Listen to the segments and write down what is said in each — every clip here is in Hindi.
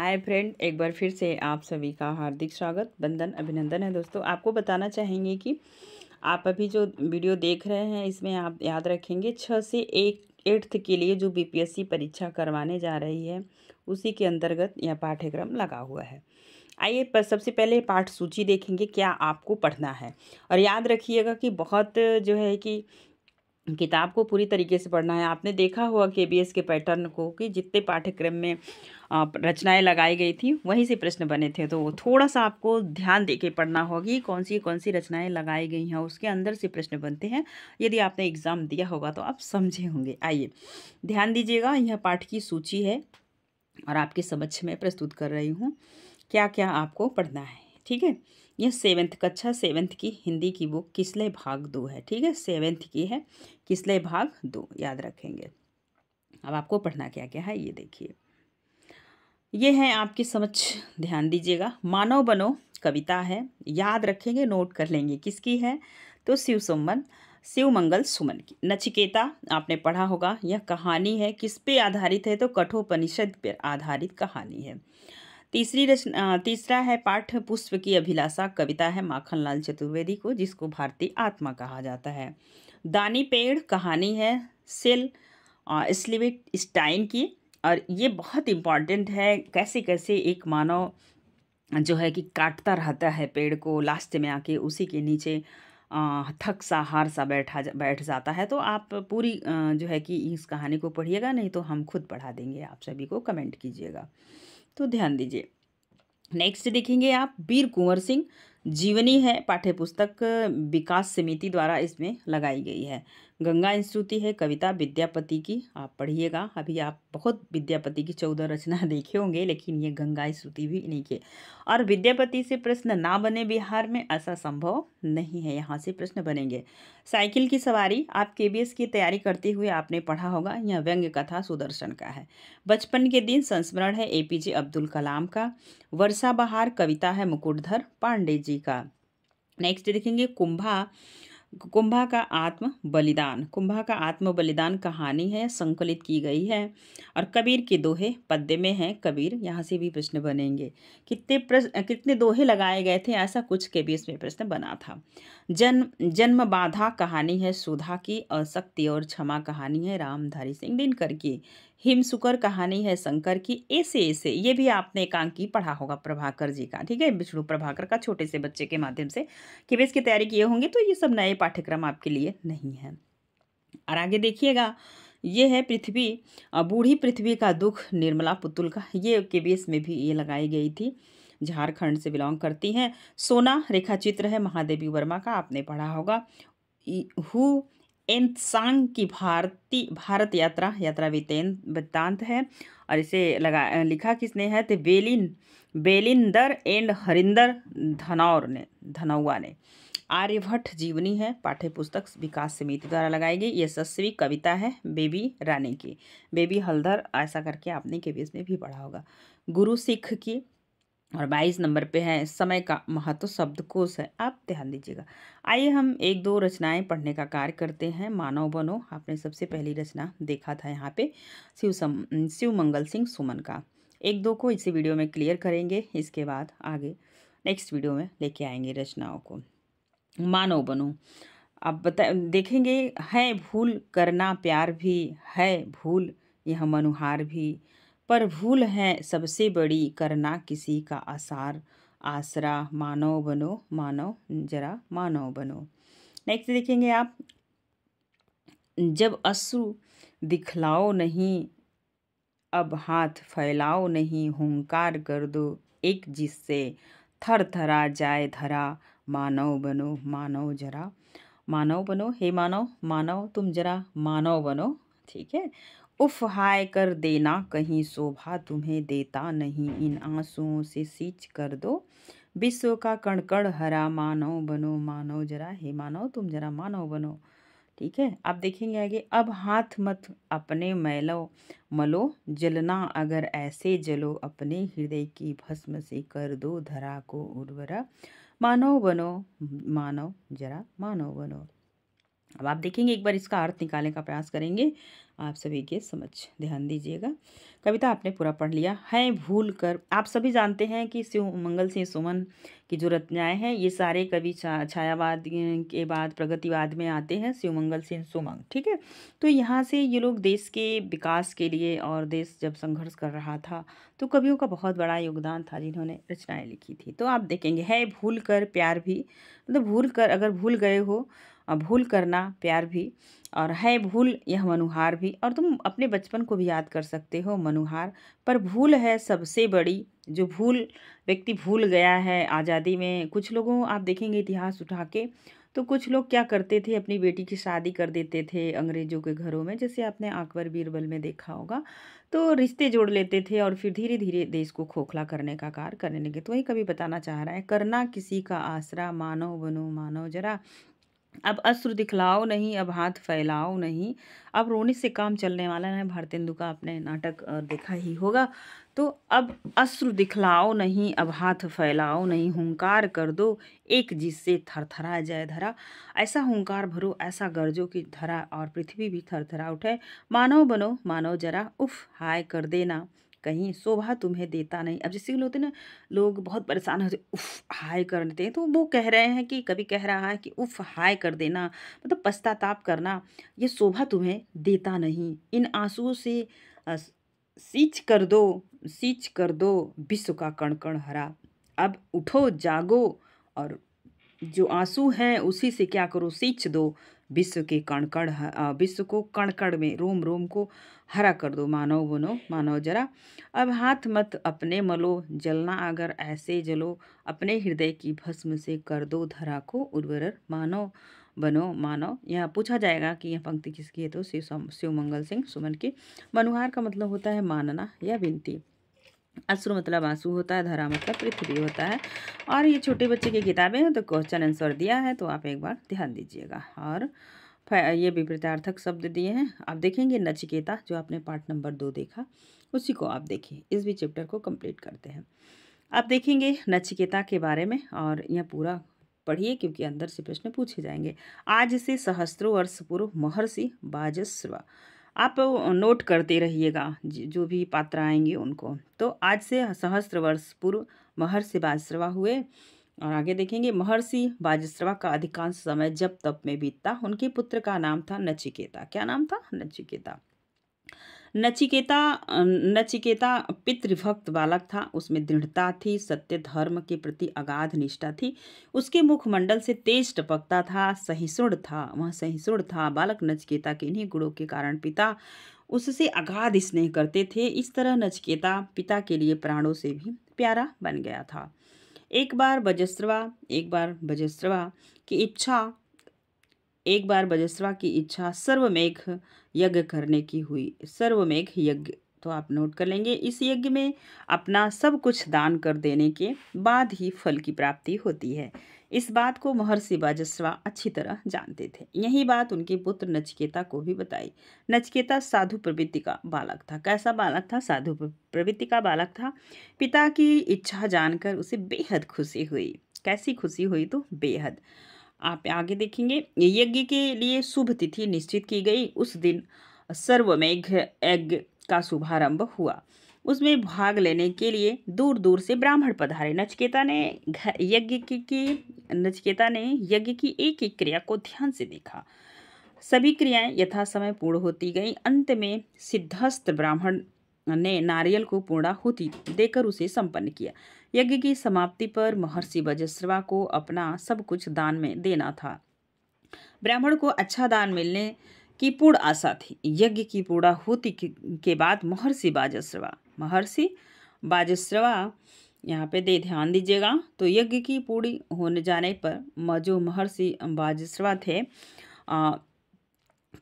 हाय फ्रेंड, एक बार फिर से आप सभी का हार्दिक स्वागत, वंदन, अभिनंदन है। दोस्तों, आपको बताना चाहेंगे कि आप अभी जो वीडियो देख रहे हैं इसमें आप याद रखेंगे 6 से 8th के लिए जो बीपीएससी परीक्षा करवाने जा रही है उसी के अंतर्गत यह पाठ्यक्रम लगा हुआ है। आइए पर सबसे पहले पाठ सूची देखेंगे क्या आपको पढ़ना है। और याद रखिएगा कि बहुत जो है कि किताब को पूरी तरीके से पढ़ना है। आपने देखा होगा केबीएस के पैटर्न को कि जितने पाठ्यक्रम में रचनाएं लगाई गई थी वहीं से प्रश्न बने थे, तो थोड़ा सा आपको ध्यान देके पढ़ना होगा कि कौन सी रचनाएं लगाई गई हैं, उसके अंदर से प्रश्न बनते हैं। यदि आपने एग्ज़ाम दिया होगा तो आप समझे होंगे। आइए ध्यान दीजिएगा, यह पाठ की सूची है और आपके समक्ष में प्रस्तुत कर रही हूँ क्या क्या आपको पढ़ना है। ठीक है, यह कक्षा 7th की हिंदी की बुक किसले भाग 2 है। ठीक है, 7th की है, किसले भाग 2 याद रखेंगे। अब आपको पढ़ना क्या क्या है ये देखिए, ये है आपकी समझ, ध्यान दीजिएगा। मानव बनो कविता है, याद रखेंगे, नोट कर लेंगे किसकी है, तो शिव मंगल सुमन की। नचिकेता आपने पढ़ा होगा, यह कहानी है, किस पे आधारित है, तो कठोपनिषद पर आधारित कहानी है। तीसरा है पाठ पुष्प की अभिलाषा, कविता है माखनलाल चतुर्वेदी को, जिसको भारतीय आत्मा कहा जाता है। दानी पेड़ कहानी है सेल स्लीविट स्टाइन की, और ये बहुत इम्पॉर्टेंट है, कैसे कैसे एक मानव जो है कि काटता रहता है पेड़ को, लास्ट में आके उसी के नीचे थक सा हार सा बैठ जाता है। तो आप पूरी जो है कि इस कहानी को पढ़िएगा, नहीं तो हम खुद पढ़ा देंगे, आप सभी को कमेंट कीजिएगा। तो ध्यान दीजिए। नेक्स्ट देखेंगे आप, वीर कुंवर सिंह जीवनी है, पाठ्य पुस्तक विकास समिति द्वारा इसमें लगाई गई है। गंगा स्तुति है, कविता विद्यापति की, आप पढ़िएगा। अभी आप बहुत विद्यापति की 14 रचना देखे होंगे, लेकिन ये गंगा स्तुति भी इन्हीं के। और विद्यापति से प्रश्न ना बने बिहार में, ऐसा संभव नहीं है, यहाँ से प्रश्न बनेंगे। साइकिल की सवारी, आप केबीएस की तैयारी करते हुए आपने पढ़ा होगा, यह व्यंग्य कथा सुदर्शन का है। बचपन के दिन संस्मरण है एपीजे अब्दुल कलाम का। वर्षा बहार कविता है मुकुटधर पांडे जी का। नेक्स्ट देखेंगे कुंभा का आत्म बलिदान कहानी है, संकलित की गई है। और कबीर के दोहे पद्य में है कबीर, यहाँ से भी प्रश्न बनेंगे। कितने दोहे लगाए गए थे, ऐसा कुछ के बीच में प्रश्न बना था। जन्म बाधा कहानी है सुधा की, और शक्ति और क्षमा कहानी है रामधारी सिंह दिनकर की। हिमसुकर कहानी है शंकर की। ऐसे ये भी आपने एकांकी पढ़ा होगा प्रभाकर जी का। ठीक है, विष्णु प्रभाकर का, छोटे से बच्चे के माध्यम से केबीएस की तैयारी किए होंगे, तो ये सब नए पाठ्यक्रम आपके लिए नहीं है। और आगे देखिएगा, ये है बूढ़ी पृथ्वी का दुख, निर्मला पुतुल का, ये केबीएस में भी ये लगाई गई थी, झारखंड से बिलोंग करती हैं। सोना रेखा चित्र है महादेवी वर्मा का, आपने पढ़ा होगा। हु एनसांग की भारत यात्रा वृत्तांत है, और इसे लिखा किसने है, तो बेलिंदर एंड हरिंदर धनौआ ने। आर्यभट्ट जीवनी है, पाठ्य पुस्तक विकास समिति द्वारा लगाई गई। यशस्वी कविता है बेबी रानी की, बेबी हल्दर, ऐसा करके आपने केबीएस में भी पढ़ा होगा। गुरु सिख की, और 22 नंबर पे है समय का महत्व शब्दकोश है, आप ध्यान दीजिएगा। आइए हम एक दो रचनाएं पढ़ने का कार्य करते हैं। मानव बनो, आपने सबसे पहली रचना देखा था यहाँ पे, शिव मंगल सिंह सुमन का। एक दो को इसी वीडियो में क्लियर करेंगे, इसके बाद आगे नेक्स्ट वीडियो में लेके आएंगे रचनाओं को। मानव बनो, अब देखेंगे, है भूल करना प्यार भी, है भूल यह मनुहार भी, पर भूल है सबसे बड़ी करना किसी का आसरा। मानव बनो, मानव बनो। नेक्स्ट देखेंगे आप, जब अश्रु दिखलाओ नहीं, अब हाथ फैलाओ नहीं, हुंकार कर दो एक जिससे थर थरा जाए धरा। मानव बनो, मानव बनो, हे मानव तुम जरा मानव बनो। ठीक है, उफ हाय कर देना कहीं, शोभा तुम्हें देता नहीं, इन आंसुओं से सींच कर दो विश्व का कण कण हरा। मानव जरा, हे मानव तुम जरा मानव बनो। ठीक है, आप देखेंगे आगे, अब हाथ मत अपने मलो, जलना अगर ऐसे जलो, अपने हृदय की भस्म से कर दो धरा को उर्वरा। मानव बनो, मानव जरा मानव बनो। अब आप देखेंगे, एक बार इसका अर्थ निकालने का प्रयास करेंगे, आप सभी के समझ ध्यान दीजिएगा। कविता आपने पूरा पढ़ लिया है। भूल कर, आप सभी जानते हैं कि शिव मंगल सिंह सुमन की जो रचनाएं हैं, ये सारे कवि छायावाद के बाद प्रगतिवाद में आते हैं, शिव मंगल सिंह सुमन, ठीक है। तो यहाँ से ये लोग देश के विकास के लिए, और देश जब संघर्ष कर रहा था तो कवियों का बहुत बड़ा योगदान था जिन्होंने रचनाएं लिखी थी। तो आप देखेंगे, है भूल कर प्यार भी, मतलब भूल कर, अगर भूल गए हो, भूल करना प्यार भी, और है भूल यह मनुहार भी, और तुम अपने बचपन को भी याद कर सकते हो मनुहार। पर भूल है सबसे बड़ी, जो भूल व्यक्ति भूल गया है आज़ादी में। कुछ लोगों, आप देखेंगे इतिहास उठा के, तो कुछ लोग क्या करते थे, अपनी बेटी की शादी कर देते थे अंग्रेजों के घरों में, जैसे आपने अकबर बीरबल में देखा होगा। तो रिश्ते जोड़ लेते थे और फिर धीरे धीरे देश को खोखला करने का कार्य करने लगे। तो वही कभी बताना चाह रहा है, करना किसी का आसरा, मानव बनो मानव जरा। अब अश्रु दिखलाओ नहीं, अब हाथ फैलाओ नहीं। अब रोने से काम चलने वाला है। भारतेंदु का आपने नाटक देखा ही होगा। तो अब अश्रु दिखलाओ नहीं, अब हाथ फैलाओ नहीं, हुंकार कर दो एक जिससे थरथरा जाए धरा। ऐसा हुंकार भरो, ऐसा गरजो कि धरा और पृथ्वी भी थरथरा उठे। मानव बनो मानव जरा, उफ हाय कर देना कहीं शोभा तुम्हें देता नहीं। अब जैसे होते ना, लोग बहुत परेशान होते, उफ हाय कर देते हैं, तो वो कह रहे हैं कि, कभी कह रहा है कि उफ हाय कर देना मतलब पश्चाताप करना, ये शोभा तुम्हें देता नहीं। इन आंसुओं से अ, सींच कर दो, सींच कर दो विश्व का कण कण हरा। अब उठो जागो, और जो आंसू हैं उसी से क्या करो, सींच दो विश्व के कण कण, विश्व को कण कण में, रोम रोम को हरा कर दो। मानव बनो मानव जरा, अब हाथ मत अपने मलो, जलना अगर ऐसे जलो, अपने हृदय की भस्म से कर दो धरा को उर्वर। मानव बनो मानव। यहाँ पूछा जाएगा कि यह पंक्ति किसकी है, तो शिव मंगल सिंह सुमन की। मनुहार का मतलब होता है मानना या विनती। अश्रु मतलब आंसू होता है, धरा मतलब पृथ्वी होता है। और ये छोटे बच्चे की किताबें हैं, तो क्वेश्चन आंसर दिया है, तो आप एक बार ध्यान दीजिएगा। और ये विपरीतार्थक शब्द दिए हैं। आप देखेंगे नचिकेता, जो आपने पार्ट नंबर 2 देखा, उसी को आप देखिए। इस भी चैप्टर को कंप्लीट करते हैं। आप देखेंगे नचिकेता के बारे में, और यह पूरा पढ़िए क्योंकि अंदर से प्रश्न पूछे जाएंगे। आज से सहस्त्रों वर्ष पूर्व महर्षि बाजस्व, आप नोट करते रहिएगा जो भी पात्र आएंगे उनको। तो आज से सहस्त्र वर्ष पूर्व महर्षि बाजस्वा हुए। और आगे देखेंगे, महर्षि बाजस्वा का अधिकांश समय जप तप में बीतता। उनके पुत्र का नाम था नचिकेता। क्या नाम था? नचिकेता। नचिकेता नचिकेता पितृभक्त बालक था। उसमें दृढ़ता थी, सत्य धर्म के प्रति अगाध निष्ठा थी। उसके मुखमंडल से तेज टपकता था, सहिष्णु था। वह सहिष्णु था। बालक नचिकेता के इन्हीं गुणों के कारण पिता उससे अगाध स्नेह करते थे। इस तरह नचिकेता पिता के लिए प्राणों से भी प्यारा बन गया था। एक बार बजस्रवा की इच्छा एक बार बजस्वा की इच्छा सर्वमेघ यज्ञ करने की हुई। सर्वमेघ यज्ञ, तो आप नोट कर लेंगे। इस यज्ञ में अपना सब कुछ दान कर देने के बाद ही फल की प्राप्ति होती है। इस बात को महर्षि बाजस्वा अच्छी तरह जानते थे। यही बात उनके पुत्र नचिकेता को भी बताई। नचिकेता साधु प्रवृत्ति का बालक था। कैसा बालक था? साधु प्रवृत्ति का बालक था। पिता की इच्छा जानकर उसे बेहद खुशी हुई। कैसी खुशी हुई? तो बेहद। आप आगे देखेंगे, यज्ञ के लिए शुभ तिथि निश्चित की गई। उस दिन सर्वमेघ यज्ञ का शुभारंभ हुआ। उसमें भाग लेने के लिए दूर दूर से ब्राह्मण पधारे। नचिकेता ने यज्ञ की एक एक क्रिया को ध्यान से देखा। सभी क्रियाएं यथा समय पूर्ण होती गई। अंत में सिद्धस्थ ब्राह्मण ने नारियल को पूर्णाहुति देकर उसे संपन्न किया। यज्ञ की समाप्ति पर महर्षि बजस्रवा को अपना सब कुछ दान में देना था। ब्राह्मण को अच्छा दान मिलने की पूर्ण आशा थी। यज्ञ की पूर्णाहुति के बाद महर्षि बाजस्रवा यहाँ पे ध्यान दीजिएगा। तो यज्ञ की पूरी होने जाने पर जो महर्षि बाजस्रवा थे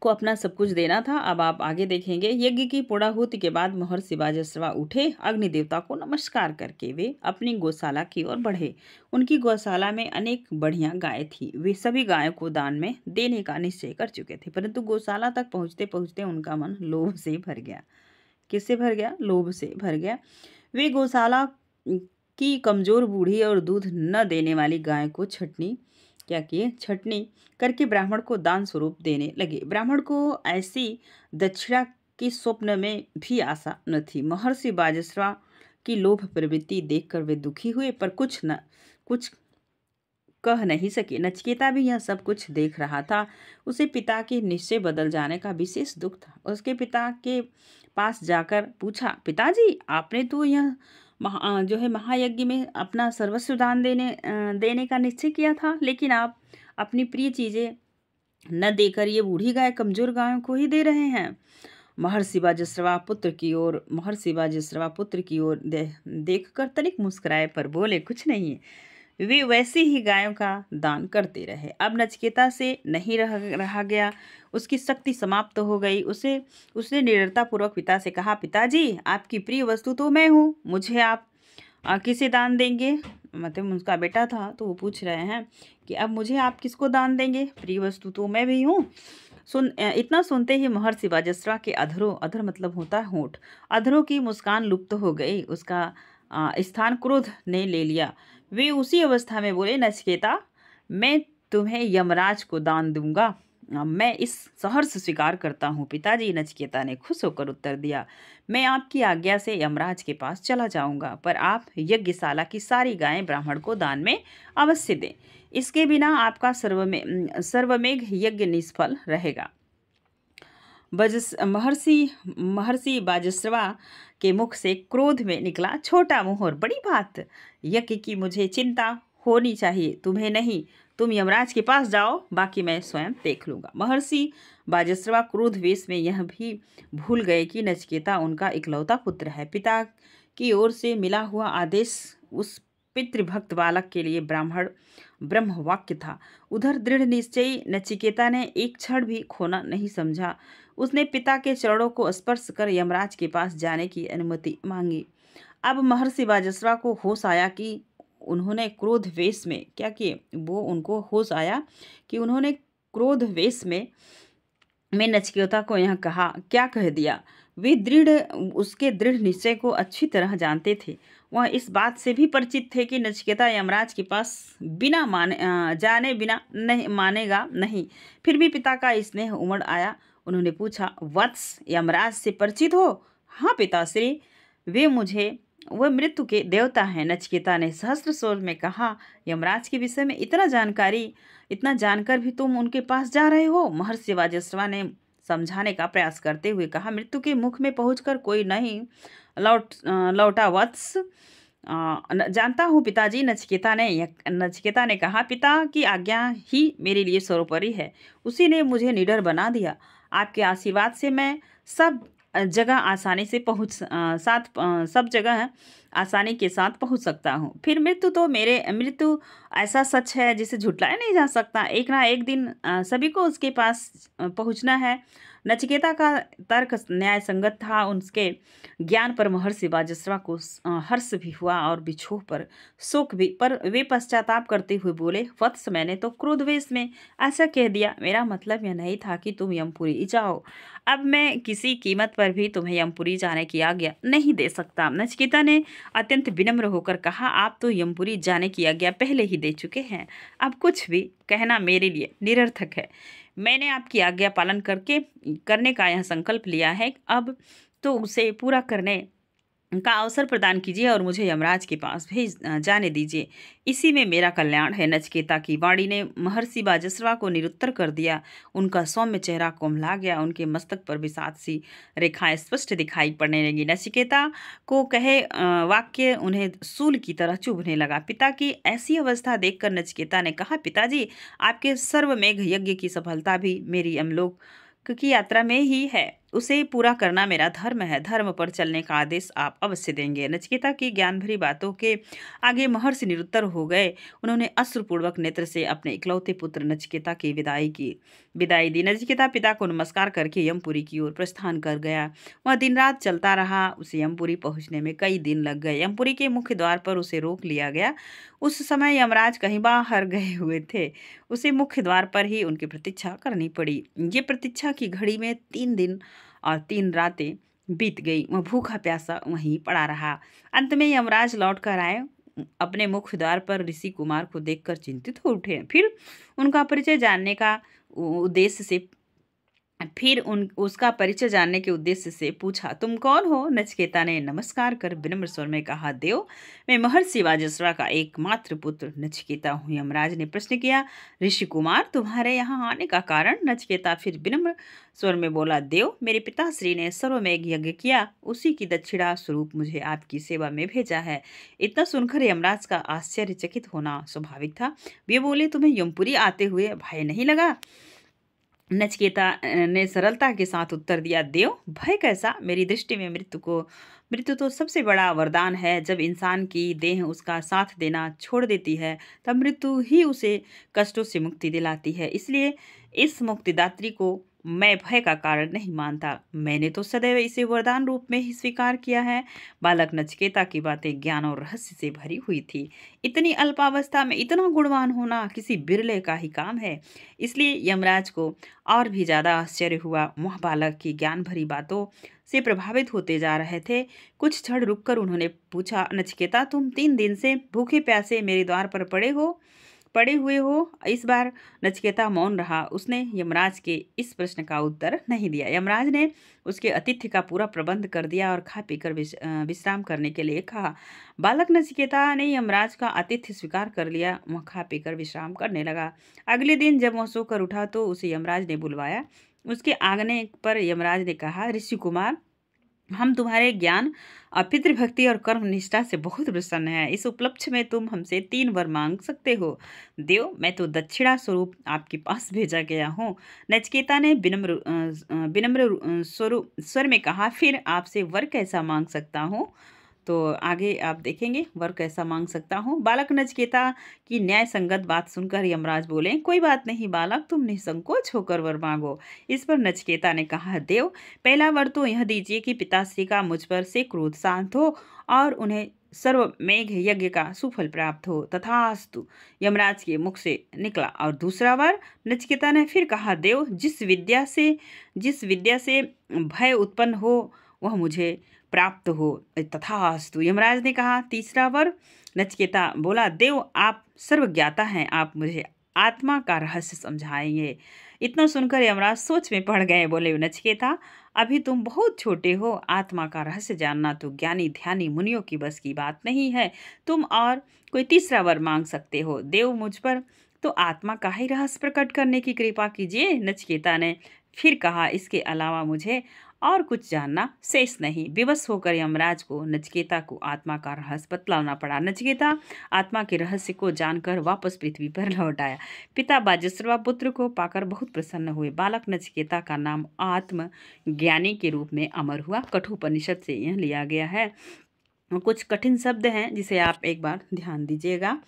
को अपना सब कुछ देना था। अब आप आगे देखेंगे, यज्ञ की पूर्णाहुति के बाद महर्षि बाजस्रवा उठे। अग्नि देवता को नमस्कार करके वे अपनी गौशाला की ओर बढ़े। उनकी गौशाला में अनेक बढ़िया गाय थी। वे सभी गायों को दान में देने का निश्चय कर चुके थे, परंतु गौशाला तक पहुंचते पहुंचते उनका मन लोभ से भर गया। किससे भर गया? लोभ से भर गया। वे गौशाला की कमजोर बूढ़ी और दूध न देने वाली गाय को छटनी क्या किए, छटनी करके ब्राह्मण को दान स्वरूप देने लगे। ब्राह्मण को ऐसी दक्षिणा की स्वप्न में भी आशा न थी। महर्षि बाजस्वा की लोभ प्रवृत्ति देखकर वे दुखी हुए, पर कुछ कह नहीं सके। नचिकेता भी यह सब कुछ देख रहा था। उसे पिता के निश्चय बदल जाने का विशेष दुख था। उसके पिता के पास जाकर पूछा, पिताजी, आपने तो यह जो है महायज्ञ में अपना सर्वस्व दान देने का निश्चय किया था, लेकिन आप अपनी प्रिय चीजें न देकर ये बूढ़ी गाय, कमजोर गायों को ही दे रहे हैं। महर्षि बाजस्रवा पुत्र की ओर देखकर तनिक मुस्कुराए, पर बोले, कुछ नहीं। वे वैसे ही गायों का दान करते रहे। अब नचिकेता से नहीं रहा गया। उसकी शक्ति समाप्त हो गई। उसने निडरतापूर्वक पिता से कहा, पिताजी, आपकी प्रिय वस्तु तो मैं हूँ, मुझे आप किसे दान देंगे? मतलब उसका बेटा था, तो वो पूछ रहे हैं कि अब मुझे आप किसको दान देंगे? प्रिय वस्तु तो मैं भी हूँ। इतना सुनते ही महर्षि बाजस्वा के अधर मतलब होता है होंठ, अधरों की मुस्कान लुप्त हो गई। उसका स्थान क्रोध ने ले लिया। वे उसी अवस्था में बोले, नचिकेता, मैं तुम्हें यमराज को दान दूंगा। मैं इस सहर्ष स्वीकार करता हूँ पिताजी। नचिकेता ने खुश होकर उत्तर दिया, मैं आपकी आज्ञा से यमराज के पास चला जाऊंगा, पर आप यज्ञशाला की सारी गायें ब्राह्मण को दान में अवश्य दें। इसके बिना आपका सर्वमेघ यज्ञ निष्फल रहेगा। महर्षि बाजस्वा के मुख से क्रोध में निकला, छोटा मुंह, बड़ी बात, यज्ञ की मुझे चिंता होनी चाहिए, तुम्हें नहीं। तुम यमराज के पास जाओ, बाकी मैं स्वयं देख लूंगा। महर्षि बाजस्वा क्रोध वेश में यह भी भूल गए कि नचिकेता उनका इकलौता पुत्र है। पिता की ओर से मिला हुआ आदेश उस पितृभक्त बालक के लिए ब्रह्म वाक्य था। उधर दृढ़ निश्चयी नचिकेता ने एक क्षण भी खोना नहीं समझा। उसने पिता के चरणों को स्पर्श कर यमराज के पास जाने की अनुमति मांगी। अब महर्षि बाजस्वा को होश आया कि उन्होंने क्रोध वेश में क्या किए, वो उनको होश आया कि उन्होंने क्रोध वेश में नचिकेता को यहाँ क्या कह दिया। वे उसके दृढ़ निश्चय को अच्छी तरह जानते थे। वह इस बात से भी परिचित थे कि नचिकेता यमराज के पास जाने बिना नहीं मानेगा नहीं। फिर भी पिता का स्नेह उमड़ आया। उन्होंने पूछा, वत्स, यमराज से परिचित हो? हाँ पिताश्री, वह मृत्यु के देवता हैं। नचिकेता ने सहस्त्र स्वर में कहा, यमराज के विषय में इतना जानकर भी तुम उनके पास जा रहे हो? महर्षि बाजस्वा ने समझाने का प्रयास करते हुए कहा, मृत्यु के मुख में पहुंचकर कोई नहीं लौटा वत्स। जानता हूँ पिताजी। नचिकेता ने कहा, पिता की आज्ञा ही मेरे लिए सर्वोपरि है। उसी ने मुझे निडर बना दिया। आपके आशीर्वाद से मैं सब जगह आसानी के साथ पहुंच सकता हूँ। फिर मृत्यु ऐसा सच है जिसे झुटलाया नहीं जा सकता। एक ना एक दिन सभी को उसके पास पहुंचना है। नचिकेता का तर्क न्याय संगत था। उसके ज्ञान पर महर्षि बाजस्वा को हर्ष भी हुआ और विछोह पर शोक भी। पर वे पश्चाताप करते हुए बोले, वत्स, मैंने तो क्रोधवेश में ऐसा कह दिया। मेरा मतलब यह नहीं था कि तुम यमपुरी जाओ। अब मैं किसी कीमत पर भी तुम्हें यमपुरी जाने की आज्ञा नहीं दे सकता। नचिकेता ने अत्यंत विनम्र होकर कहा, आप तो यमपुरी जाने की आज्ञा पहले ही दे चुके हैं। अब कुछ भी कहना मेरे लिए निरर्थक है। मैंने आपकी आज्ञा पालन करने का यह संकल्प लिया है। अब तो उसे पूरा करने का अवसर प्रदान कीजिए और मुझे यमराज के पास जाने दीजिए। इसी में मेरा कल्याण है। नचिकेता की वाणी ने महर्षि बाजस्वा को निरुत्तर कर दिया। उनका सौम्य चेहरा कोमला गया। उनके मस्तक पर विषाद सी रेखाएं स्पष्ट दिखाई पड़ने लगी। नचिकेता को कहे वाक्य उन्हें सूल की तरह चुभने लगा। पिता की ऐसी अवस्था देखकर नचिकेता ने कहा, पिताजी, आपके सर्वमेघ यज्ञ की सफलता भी मेरी यमलोक की यात्रा में ही है। उसे पूरा करना मेरा धर्म है। धर्म पर चलने का आदेश आप अवश्य देंगे। नचिकेता की ज्ञान भरी बातों के आगे महर्षि निरुत्तर हो गए। उन्होंने अश्रुपूर्वक नेत्र से अपने इकलौते पुत्र नचिकेता की विदाई दी। नचिकेता पिता को नमस्कार करके यमपुरी की ओर प्रस्थान कर गया। वह दिन रात चलता रहा। उसे यमपुरी पहुंचने में कई दिन लग गए। यमपुरी के मुख्य द्वार पर उसे रोक लिया गया। उस समय यमराज कहीं बाहर गए हुए थे। उसे मुख्य द्वार पर ही उनकी प्रतीक्षा करनी पड़ी। ये प्रतीक्षा की घड़ी में 3 दिन और 3 रातें बीत गई। वह भूखा प्यासा वहीं पड़ा रहा। अंत में यमराज लौट कर आए। अपने मुख्य द्वार पर ऋषि कुमार को देखकर चिंतित हो उठे। फिर उनका परिचय जानने का उद्देश्य से फिर उन उसका परिचय जानने के उद्देश्य से पूछा, तुम कौन हो? नचिकेता ने नमस्कार कर विनम्र स्वर में कहा, देव, मैं महर्षि वाजश्रवा का एकमात्र पुत्र नचिकेता हूँ। यमराज ने प्रश्न किया, ऋषि कुमार, तुम्हारे यहाँ आने का कारण? नचिकेता फिर विनम्र स्वर में बोला, देव, मेरे पिताश्री ने सर्वमेघ यज्ञ किया, उसी की दक्षिणा स्वरूप मुझे आपकी सेवा में भेजा है। इतना सुनकर यमराज का आश्चर्यचकित होना स्वाभाविक था। वे बोले, तुम्हें यमपुरी आते हुए भय नहीं लगा? नचिकेता ने सरलता के साथ उत्तर दिया, देव, भय कैसा? मेरी दृष्टि में मृत्यु तो सबसे बड़ा वरदान है। जब इंसान की देह उसका साथ देना छोड़ देती है, तब मृत्यु ही उसे कष्टों से मुक्ति दिलाती है। इसलिए इस मुक्तिदात्री को मैं भय का कारण नहीं मानता। मैंने तो सदैव इसे वरदान रूप में ही स्वीकार किया है। बालक नचिकेता की बातें ज्ञान और रहस्य से भरी हुई थी। इतनी अल्पावस्था में इतना गुणवान होना किसी बिरले का ही काम है। इसलिए यमराज को और भी ज़्यादा आश्चर्य हुआ। वह बालक की ज्ञान भरी बातों से प्रभावित होते जा रहे थे। कुछ क्षण रुककर उन्होंने पूछा, नचिकेता, तुम 3 दिन से भूखे प्यासे मेरे द्वार पर पड़े हुए हो? इस बार नचिकेता मौन रहा। उसने यमराज के इस प्रश्न का उत्तर नहीं दिया। यमराज ने उसके आतिथ्य का पूरा प्रबंध कर दिया और खा पीकर विश्राम करने के लिए कहा। बालक नचिकेता ने यमराज का आतिथ्य स्वीकार कर लिया। वह खा पीकर विश्राम करने लगा। अगले दिन जब वह सोकर उठा तो उसे यमराज ने बुलवाया। उसके आगने पर यमराज ने कहा, ऋषि कुमार, हम तुम्हारे ज्ञान, पितृभक्ति और कर्म निष्ठा से बहुत प्रसन्न हैं। इस उपलक्ष्य में तुम हमसे 3 वर मांग सकते हो। देव, मैं तो दक्षिणा स्वरूप आपके पास भेजा गया हूँ। नचिकेता ने विनम्र स्वर में कहा, फिर आपसे वर कैसा मांग सकता हूँ? तो आगे आप देखेंगे वर कैसा मांग सकता हूँ। बालक नचिकेता की न्याय संगत बात सुनकर यमराज बोले, कोई बात नहीं बालक, तुम निसंकोच होकर वर मांगो। इस पर नचिकेता ने कहा, देव, पहला वर तो यह दीजिए कि पिताश्री का मुझ पर से क्रोध शांत हो और उन्हें सर्वमेघ यज्ञ का सुफल प्राप्त हो। तथास्तु, यमराज के मुख से निकला। और दूसरा वर, नचिकेता ने फिर कहा, देव, जिस विद्या से भय उत्पन्न हो वह मुझे प्राप्त हो। तथास्तु, यमराज ने कहा। तीसरा वर, नचिकेता बोला, देव, आप सर्वज्ञाता हैं, आप मुझे आत्मा का रहस्य समझाएंगे। इतना सुनकर यमराज सोच में पड़ गए। बोले, नचिकेता, अभी तुम बहुत छोटे हो। आत्मा का रहस्य जानना तो ज्ञानी ध्यानी मुनियों की बस की बात नहीं है। तुम और कोई तीसरा वर मांग सकते हो। देव, मुझ पर तो आत्मा का ही रहस्य प्रकट करने की कृपा कीजिए। नचिकेता ने फिर कहा, इसके अलावा मुझे और कुछ जानना शेष नहीं। विवश होकर यमराज को नचिकेता को आत्मा का रहस्य बतलाना पड़ा। नचिकेता आत्मा के रहस्य को जानकर वापस पृथ्वी पर लौट आया। पिता वाजश्रवा पुत्र को पाकर बहुत प्रसन्न हुए। बालक नचिकेता का नाम आत्म ज्ञानी के रूप में अमर हुआ। कठोपनिषद से यह लिया गया है। कुछ कठिन शब्द हैं जिसे आप एक बार ध्यान दीजिएगा।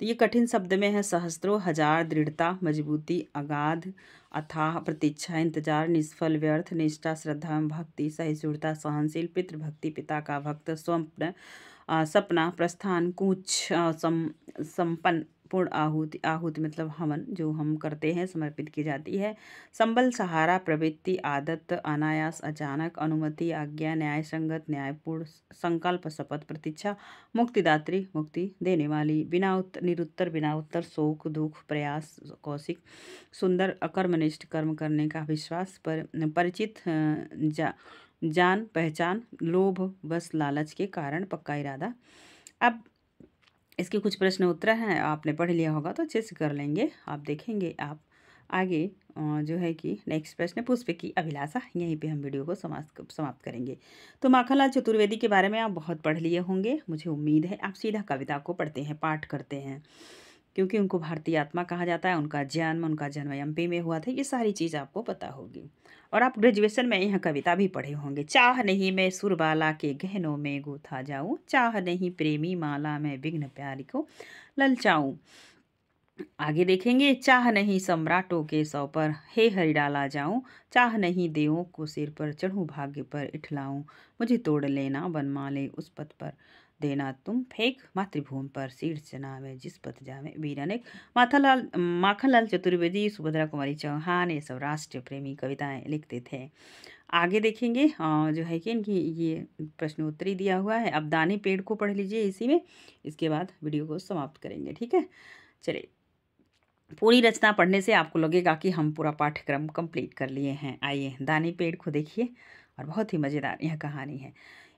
तो ये कठिन शब्द में है सहस्त्रों, हजार, दृढ़ता, मजबूती, अगाध, अथाह, प्रतीक्षा, इंतजार, निष्फल, व्यर्थ, निष्ठा, श्रद्धा, भक्ति, सहिष्णुता, सहनशील, पितृभक्ति, पिता का भक्त, स्वप्न, सपना, प्रस्थान, कूच, संपन्न, पूर्ण आहुति। आहुति मतलब हवन, जो हम करते हैं, समर्पित की जाती है। संबल, सहारा, प्रवृत्ति, आदत, अनायास, अचानक, अनुमति, आज्ञा, न्याय संगत, न्यायपूर्ण, संकल्प, शपथ, प्रतीक्षा, मुक्तिदात्री, मुक्ति देने वाली, निरुत्तर, बिना उत्तर, शोक, दुख, प्रयास, कौशिक, सुंदर, अकर्मनिष्ठ, कर्म करने का विश्वास, परिचित, जान पहचान, लोभ, बस, लालच के कारण, पक्का इरादा। अब इसके कुछ प्रश्न उत्तर हैं, आपने पढ़ लिया होगा तो अच्छे से कर लेंगे। आप देखेंगे आप आगे जो है कि नेक्स्ट प्रश्न, पुष्प की अभिलाषा। यहीं पे हम वीडियो को समाप्त करेंगे। तो माखनलाल चतुर्वेदी के बारे में आप बहुत पढ़ लिए होंगे, मुझे उम्मीद है। आप सीधा कविता को पढ़ते हैं, पाठ करते हैं, क्योंकि उनको भारतीय आत्मा कहा जाता है। उनका जन्म एमपी में हुआ था। ये सारी चीज़ आपको पता होगी। और आप ग्रेजुएशन में यह कविता भी पढ़े होंगे। चाह नहीं मैं सुरबाला के गहनों में गूथा जाऊं, चाह नहीं प्रेमी माला में विघ्न प्यारी को ललचाऊं। आगे देखेंगे, चाह नहीं सम्राटों के सौ पर हे हरि डाला जाऊं, चाह नहीं देवों को सिर पर चढ़ूं, भाग्य पर इठलाऊं, मुझे तोड़ लेना बनमाले उस पथ पर देना तुम फेंक, मातृभूमि पर शीर्ष जनावे जिस पथ जावे वीर अनेक। माखनलाल चतुर्वेदी, सुभद्रा कुमारी चौहान, ये सब राष्ट्र प्रेमी कविताएं लिखते थे। आगे देखेंगे जो है कि इनकी ये प्रश्नोत्तरी दिया हुआ है। अब दानी पेड़ को पढ़ लीजिए इसी में, इसके बाद वीडियो को समाप्त करेंगे। ठीक है, चलिए। पूरी रचना पढ़ने से आपको लगेगा कि हम पूरा पाठ्यक्रम कंप्लीट कर लिए हैं। आइए दानी पेड़ को देखिए, और बहुत ही मज़ेदार यह कहानी है।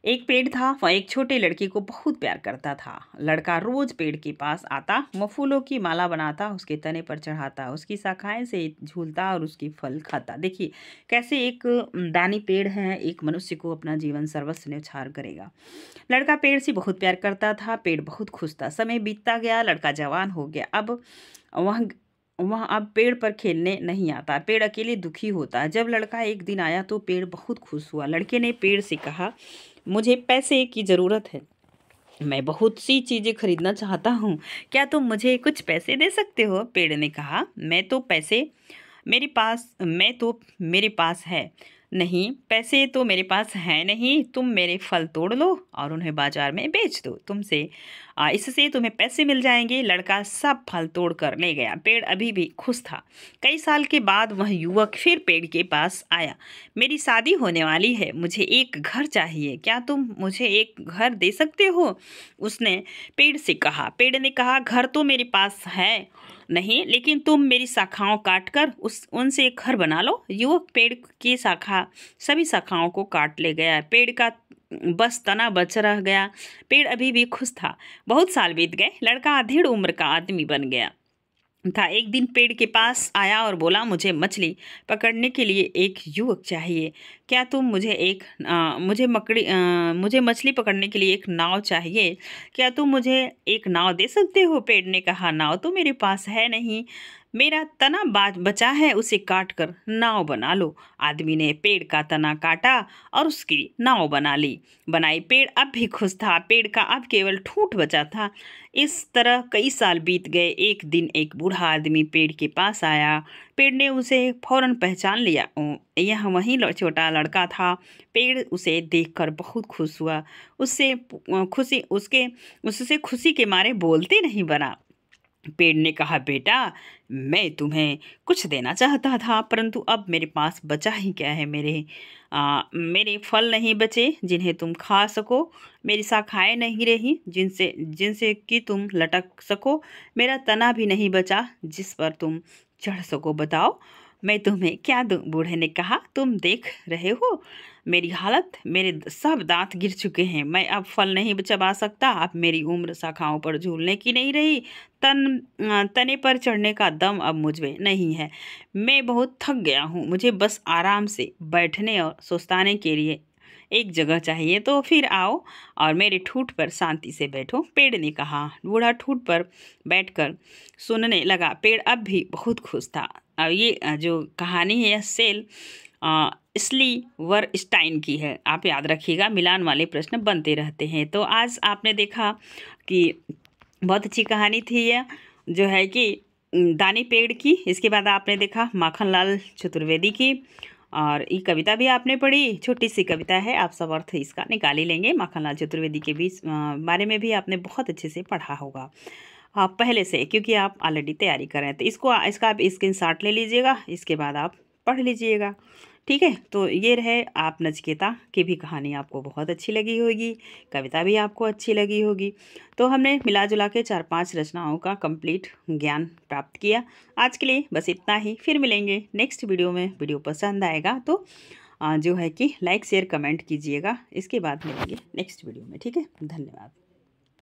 एक पेड़ था, वह एक छोटे लड़के को बहुत प्यार करता था। लड़का रोज पेड़ के पास आता, वह फूलों की माला बनाता, उसके तने पर चढ़ाता, उसकी शाखाएं से झूलता और उसकी फल खाता। देखिए कैसे एक दानी पेड़ है, एक मनुष्य को अपना जीवन सर्वस्व न्यौछावर करेगा। लड़का पेड़ से बहुत प्यार करता था, पेड़ बहुत खुश था। समय बीतता गया, लड़का जवान हो गया। अब वह वह अब पेड़ पर खेलने नहीं आता, पेड़ अकेले दुखी होता है। जब लड़का एक दिन आया तो पेड़ बहुत खुश हुआ। लड़के ने पेड़ से कहा, मुझे पैसे की ज़रूरत है, मैं बहुत सी चीज़ें खरीदना चाहता हूँ, क्या तुम मुझे कुछ पैसे दे सकते हो? पेड़ ने कहा, मेरे पास है नहीं, पैसे तो मेरे पास है नहीं, तुम मेरे फल तोड़ लो और उन्हें बाजार में बेच दो, इससे तुम्हें पैसे मिल जाएंगे। लड़का सब फल तोड़ कर ले गया। पेड़ अभी भी खुश था। कई साल के बाद वह युवक फिर पेड़ के पास आया। मेरी शादी होने वाली है, मुझे एक घर चाहिए, क्या तुम मुझे एक घर दे सकते हो? उसने पेड़ से कहा। पेड़ ने कहा, घर तो मेरे पास है नहीं, लेकिन तुम मेरी शाखाओं काटकर उनसे एक घर बना लो। युवक पेड़ की सभी शाखाओं को काट ले गया। पेड़ का बस तना बच रह गया। पेड़ अभी भी खुश था। बहुत साल बीत गए, लड़का अधेड़ उम्र का आदमी बन गया था। एक दिन पेड़ के पास आया और बोला, मुझे मछली पकड़ने के लिए एक युवक चाहिए, क्या तुम मुझे मछली पकड़ने के लिए एक नाव चाहिए, क्या तुम मुझे एक नाव दे सकते हो? पेड़ ने कहा, नाव तो मेरे पास है नहीं, मेरा तना बचा है, उसे काट कर नाव बना लो। आदमी ने पेड़ का तना काटा और उसकी नाव बनाई। पेड़ अब भी खुश था, पेड़ का अब केवल ठूंठ बचा था। इस तरह कई साल बीत गए। एक दिन एक बूढ़ा आदमी पेड़ के पास आया। पेड़ ने उसे फौरन पहचान लिया, यह वही छोटा लड़का था। पेड़ उसे देखकर बहुत खुश हुआ। उससे खुशी के मारे बोलते नहीं बना। पेड़ ने कहा, बेटा, मैं तुम्हें कुछ देना चाहता था, परंतु अब मेरे पास बचा ही क्या है। मेरे फल नहीं बचे जिन्हें तुम खा सको, मेरी शाखाएं नहीं रही जिनसे जिनसे कि तुम लटक सको, मेरा तना भी नहीं बचा जिस पर तुम चढ़ सको। बताओ मैं तुम्हें क्या दूं? बूढ़े ने कहा, तुम देख रहे हो मेरी हालत, मेरे सब दांत गिर चुके हैं, मैं अब फल नहीं चबा सकता। अब मेरी उम्र शाखाओं पर झूलने की नहीं रही, तने पर चढ़ने का दम अब मुझ में नहीं है। मैं बहुत थक गया हूँ, मुझे बस आराम से बैठने और सुस्ताने के लिए एक जगह चाहिए, तो फिर आओ और मेरे ठूठ पर शांति से बैठो। पेड़ ने कहा। बूढ़ा ठूठ पर बैठकर सुनने लगा। पेड़ अब भी बहुत खुश था। और ये जो कहानी है, यह सेल स्लीवरस्टाइन की है। आप याद रखिएगा, मिलान वाले प्रश्न बनते रहते हैं। तो आज आपने देखा कि बहुत अच्छी कहानी थी यह, जो है कि दानी पेड़ की। इसके बाद आपने देखा माखनलाल चतुर्वेदी की, और ये कविता भी आपने पढ़ी, छोटी सी कविता है, आप सब अर्थ इसका निकाल ही लेंगे। माखनलाल चतुर्वेदी के बीच बारे में भी आपने बहुत अच्छे से पढ़ा होगा पहले से, क्योंकि आप ऑलरेडी तैयारी कर रहे हैं। तो इसका आप स्क्रीनशॉट ले लीजिएगा, इसके बाद आप पढ़ लीजिएगा। ठीक है, तो ये रहे आप नचिकेता की भी कहानी आपको बहुत अच्छी लगी होगी, कविता भी आपको अच्छी लगी होगी। तो हमने मिला जुला के 4-5 रचनाओं का कंप्लीट ज्ञान प्राप्त किया। आज के लिए बस इतना ही, फिर मिलेंगे नेक्स्ट वीडियो में। वीडियो पसंद आएगा तो जो है कि लाइक शेयर कमेंट कीजिएगा। इसके बाद मिलेंगे नेक्स्ट वीडियो में। ठीक है, धन्यवाद।